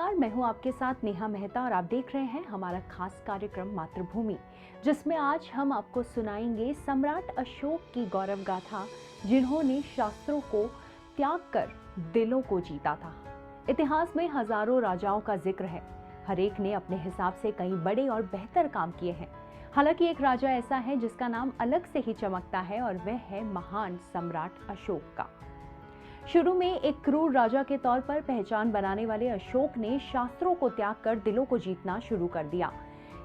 नमस्कार, मैं हूं आपके साथ नेहा मेहता और आप देख रहे हैं हमारा खास कार्यक्रम मातृभूमि, जिसमें आज हम आपको सुनाएंगे सम्राट अशोक की गौरव गाथा, जिन्होंने शास्त्रों को त्याग कर दिलों को जीता था। इतिहास में हजारों राजाओं का जिक्र है, हर एक ने अपने हिसाब से कई बड़े और बेहतर काम किए हैं। हालांकि एक राजा ऐसा है जिसका नाम अलग से ही चमकता है और वह है महान सम्राट अशोक का। शुरू में एक क्रूर राजा के तौर पर पहचान बनाने वाले अशोक ने शास्त्रों को त्याग कर दिलों को जीतना शुरू कर दिया।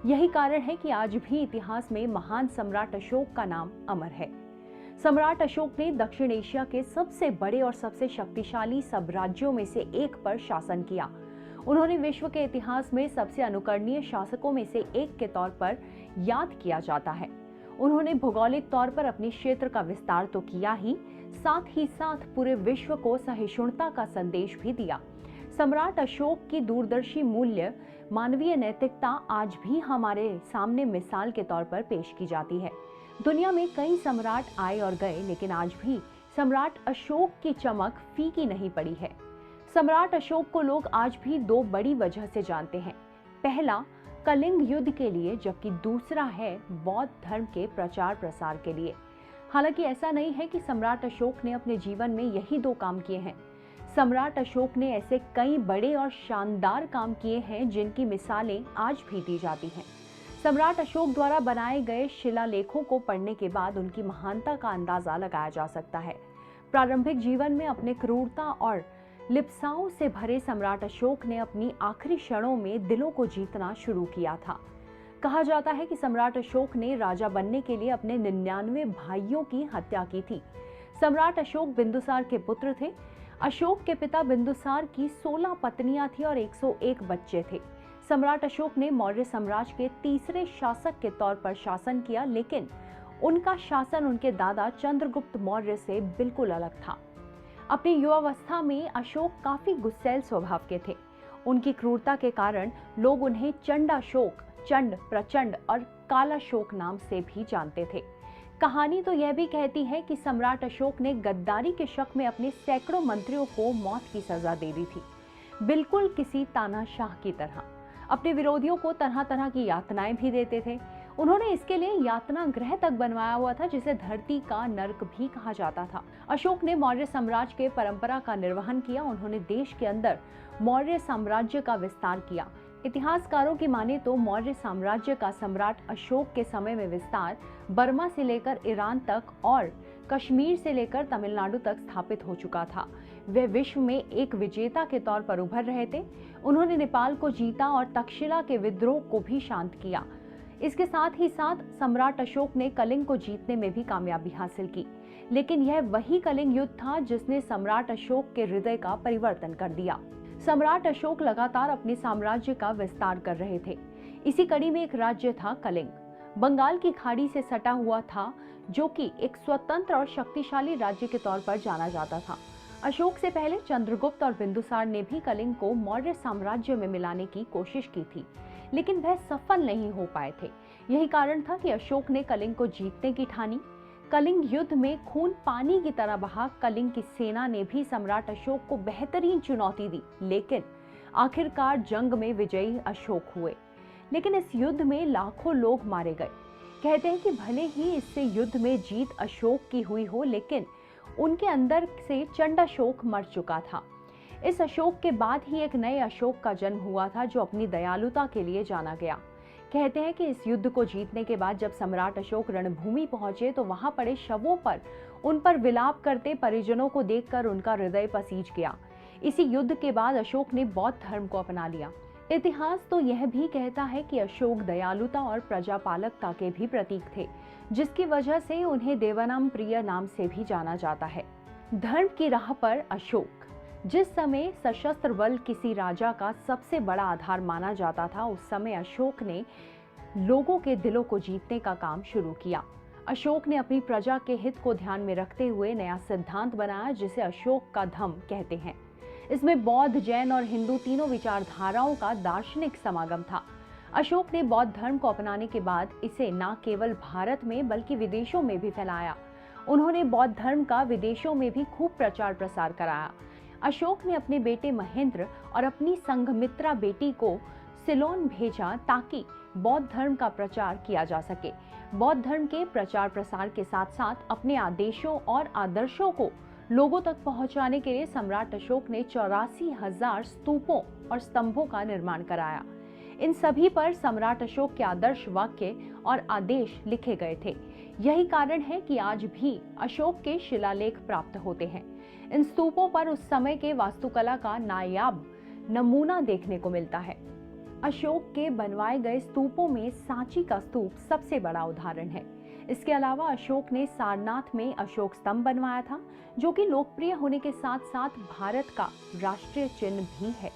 यही कारण है कि आज भी इतिहास में महान सम्राट अशोक का नाम अमर है। सम्राट अशोक ने दक्षिण एशिया के सबसे बड़े और सबसे शक्तिशाली साम्राज्यों में से एक पर शासन किया। उन्होंने विश्व के इतिहास में सबसे अनुकरणीय शासकों में से एक के तौर पर याद किया जाता है। उन्होंने भौगोलिक तौर पर अपने क्षेत्र का विस्तार तो किया ही साथ पूरे विश्व को सहिष्णुता का संदेश भी दिया। सम्राट अशोक की दूरदर्शी मूल्य, मानवीय नैतिकता आज भी हमारे सामने मिसाल के तौर पर पेश की जाती है। दुनिया में कई सम्राट आए और गए, लेकिन आज भी सम्राट अशोक की चमक फीकी नहीं पड़ी है। सम्राट अशोक को लोग आज भी दो बड़ी वजह से जानते हैं। पहला, कलिंग युद्ध के लिए, जबकि दूसरा है बौद्ध धर्म के प्रचार प्रसार के लिए। हालांकि ऐसा नहीं है कि सम्राट अशोक ने अपने जीवन में यही दो काम किए हैं। सम्राट अशोक ने ऐसे कई बड़े और शानदार काम किए हैं जिनकी मिसालें आज भी दी जाती हैं। सम्राट अशोक द्वारा बनाए गए शिलालेखों को पढ़ने के बाद उनकी महानता का अंदाजा लगाया जा सकता है। प्रारंभिक जीवन में अपने क्रूरता और लिप्साओं से भरे सम्राट अशोक ने अपनी आखिरी क्षणों में दिलों को जीतना शुरू किया था। कहा जाता है कि सम्राट अशोक ने राजा बनने के लिए अपने 99 भाइयों की हत्या की थी। सम्राट अशोक बिंदुसार के पुत्र थे। अशोक के पिता बिंदुसार की 16 पत्नियां थी और 101 बच्चे थे। सम्राट अशोक ने मौर्य साम्राज्य के तीसरे शासक के तौर पर शासन किया, लेकिन उनका शासन उनके दादा चंद्रगुप्त मौर्य से बिल्कुल अलग था। अपनी युवावस्था में अशोक काफी गुस्सैल स्वभाव के थे। उनकी क्रूरता के कारण लोग उन्हें चंडाशोक, चंड, प्रचंड और कालाशोक नाम से भी जानते थे। कहानी तो यह भी कहती है कि सम्राट अशोक ने गद्दारी के शक में अपने सैकड़ों मंत्रियों को मौत की सजा दे दी थी, बिल्कुल किसी तानाशाह की तरह। अपने विरोधियों को तरह तरह की यातनाएं भी देते थे। उन्होंने इसके लिए यातना गृह तक बनवाया हुआ था, जिसे धरती का नर्क भी कहा जाता था। अशोक ने मौर्य साम्राज्य के परंपरा का निर्वहन किया। उन्होंने देश के अंदर मौर्य साम्राज्य का विस्तार किया। इतिहासकारों की माने तो मौर्य साम्राज्य का सम्राट अशोक के समय में विस्तार बर्मा से लेकर ईरान तक और कश्मीर से लेकर तमिलनाडु तक स्थापित हो चुका था। वे विश्व में एक विजेता के तौर पर उभर रहे थे। उन्होंने नेपाल को जीता और तक्षशिला के विद्रोह को भी शांत किया। इसके साथ ही साथ सम्राट अशोक ने कलिंग को जीतने में भी कामयाबी हासिल की, लेकिन यह वही कलिंग युद्ध था जिसने सम्राट अशोक के हृदय का परिवर्तन कर दिया। सम्राट अशोक लगातार अपने साम्राज्य का विस्तार कर रहे थे। इसी कड़ी में एक राज्य था कलिंग, बंगाल की खाड़ी से सटा हुआ था, जो कि एक स्वतंत्र और शक्तिशाली राज्य के तौर पर जाना जाता था। अशोक से पहले चंद्रगुप्त और बिंदुसार ने भी कलिंग को मौर्य साम्राज्य में मिलाने की कोशिश की थी, लेकिन वह सफल नहीं हो पाए थे। यही कारण था कि अशोक ने कलिंग को जीतने की ठानी। कलिंग युद्ध में खून पानी की तरह बहा। कलिंग की सेना ने भी सम्राट अशोक को बेहतरीन चुनौती दी, लेकिन आखिरकार जंग में विजयी अशोक हुए। लेकिन इस युद्ध में लाखों लोग मारे गए। कहते हैं कि भले ही इससे युद्ध में जीत अशोक की हुई हो, लेकिन उनके अंदर से चंडाशोक मर चुका था। इस अशोक के बाद ही एक नए अशोक का जन्म हुआ था, जो अपनी दयालुता के लिए जाना गया। कहते हैं कि इस युद्ध को जीतने के बाद जब सम्राट अशोक रणभूमि पहुंचे तो वहां पड़े शवों पर उन पर विलाप करते परिजनों को देखकर उनका हृदय पसीज गया। इसी युद्ध के बाद अशोक ने बौद्ध धर्म को अपना लिया। इतिहास तो यह भी कहता है कि अशोक दयालुता और प्रजापालकता के भी प्रतीक थे, जिसकी वजह से उन्हें देवानाम प्रिय नाम से भी जाना जाता है। धर्म की राह पर अशोक। जिस समय सशस्त्र बल किसी राजा का सबसे बड़ा आधार माना जाता था, उस समय अशोक ने लोगों के दिलों को जीतने का काम शुरू किया। अशोक ने अपनी प्रजा के हित को ध्यान में रखते हुए नया सिद्धांत बनाया, जिसे अशोक का धम्म कहते हैं। इसमें बौद्ध, जैन और हिंदू तीनों विचारधाराओं का दार्शनिक समागम था। अशोक ने बौद्ध धर्म को अपनाने के बाद इसे न केवल भारत में बल्कि विदेशों में भी फैलाया। उन्होंने बौद्ध धर्म का विदेशों में भी खूब प्रचार प्रसार कराया। अशोक ने अपने बेटे महेंद्र और अपनी संघमित्रा बेटी को सिलोन भेजा ताकि बौद्ध धर्म का प्रचार किया जा सके। बौद्ध धर्म के प्रचार प्रसार के साथ साथ अपने आदेशों और आदर्शों को लोगों तक पहुंचाने के लिए सम्राट अशोक ने 84,000 स्तूपों और स्तंभों का निर्माण कराया। इन सभी पर सम्राट अशोक के आदर्श वाक्य और आदेश लिखे गए थे। यही कारण है कि आज भी अशोक के शिलालेख प्राप्त होते हैं। इन स्तूपों पर उस समय के वास्तुकला का नायाब नमूना देखने को मिलता है। अशोक के बनवाए गए स्तूपों में सांची का स्तूप सबसे बड़ा उदाहरण है। इसके अलावा अशोक ने सारनाथ में अशोक स्तंभ बनवाया था, जो कि लोकप्रिय होने के साथ साथ भारत का राष्ट्रीय चिन्ह भी है।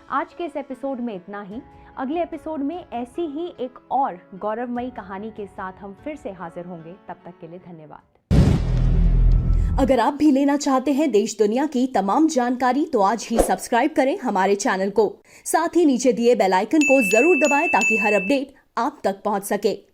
आज के इस एपिसोड में इतना ही। अगले एपिसोड में ऐसी ही एक और गौरवमयी कहानी के साथ हम फिर से हाजिर होंगे। तब तक के लिए धन्यवाद। अगर आप भी लेना चाहते हैं देश दुनिया की तमाम जानकारी तो आज ही सब्सक्राइब करें हमारे चैनल को। साथ ही नीचे दिए बेल आइकन को जरूर दबाएं ताकि हर अपडेट आप तक पहुंच सके।